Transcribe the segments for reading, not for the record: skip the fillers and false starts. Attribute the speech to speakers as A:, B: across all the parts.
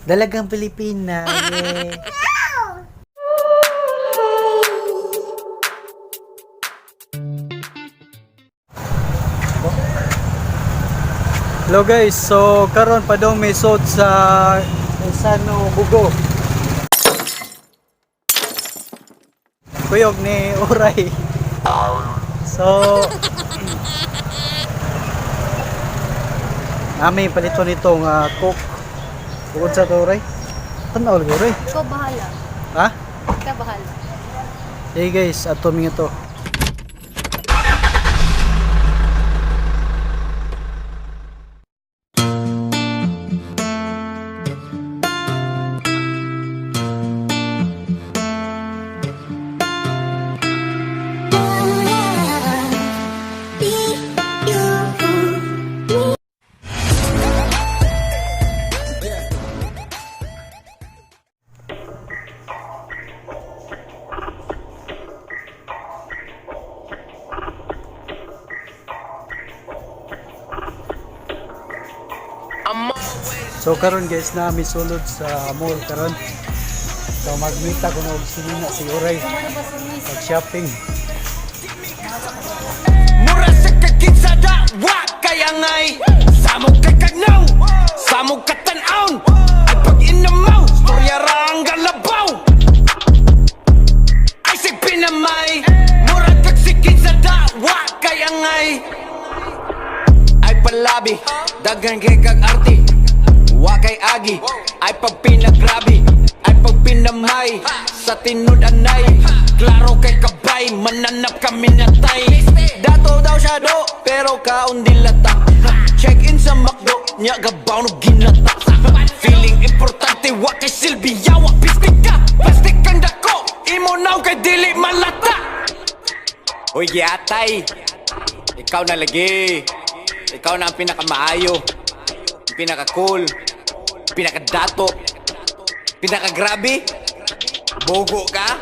A: Dalagang Pilipina. Yeah. Hello guys, so karon pa dong may sod sa Sano Bugo. Kuyog ni Uray. So ami palito nitong cook. Bukod sa to Uray. Tanaw lagi Uray.
B: Ikaw bahala.
A: Ha?
B: Ikaw bahala.
A: Hey guys, ato mi to. So karon guys na mi sulod sa mall karon. So magmita ko na og sinina si Uray. Mag-shopping.
C: Mura sa kakinsada, wa kaya ngay. Samog kay kagnaw, samog katanaon. Ay pag inamaw, storya ra ang galabaw. Ay sig pinamay, mura kag si kinsada, wa kaya ngay. Ay palabi, dagan kay kag arti. Wa kay agi, ay pag pinagrabi, ay pag pinamay, sa tinud anay, klaro kay kabay, mananap kami natay. Dato daw siya do, pero kaon dilata. Check in sa McDo, nya gabaw no ginata. Feeling importante, wa kay Silvia, wa pistik ka, plastik kang dako, imo naw kay dili malata. Uy yatay, ikaw na lagi, ikaw na ang pinakamaayo, pinaka-cool, pinaka-dato, pinaka-grabe, bogo ka,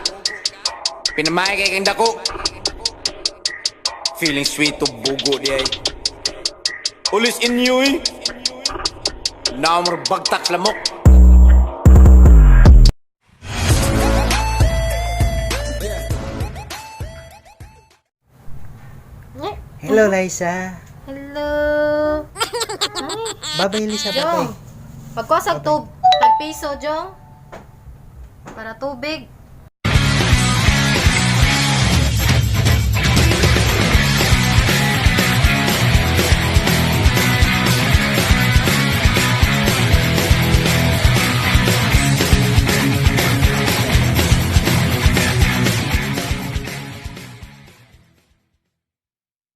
C: pinamay kay kang dako. Feeling sweet to bogo di ay. Ulis inyo eh. Naamor bagtak lamok.
A: Hello Liza.
B: Hello.
A: Babay Liza, babay.
B: Jong, pagkwasag tag piso, Jong. Para tubig.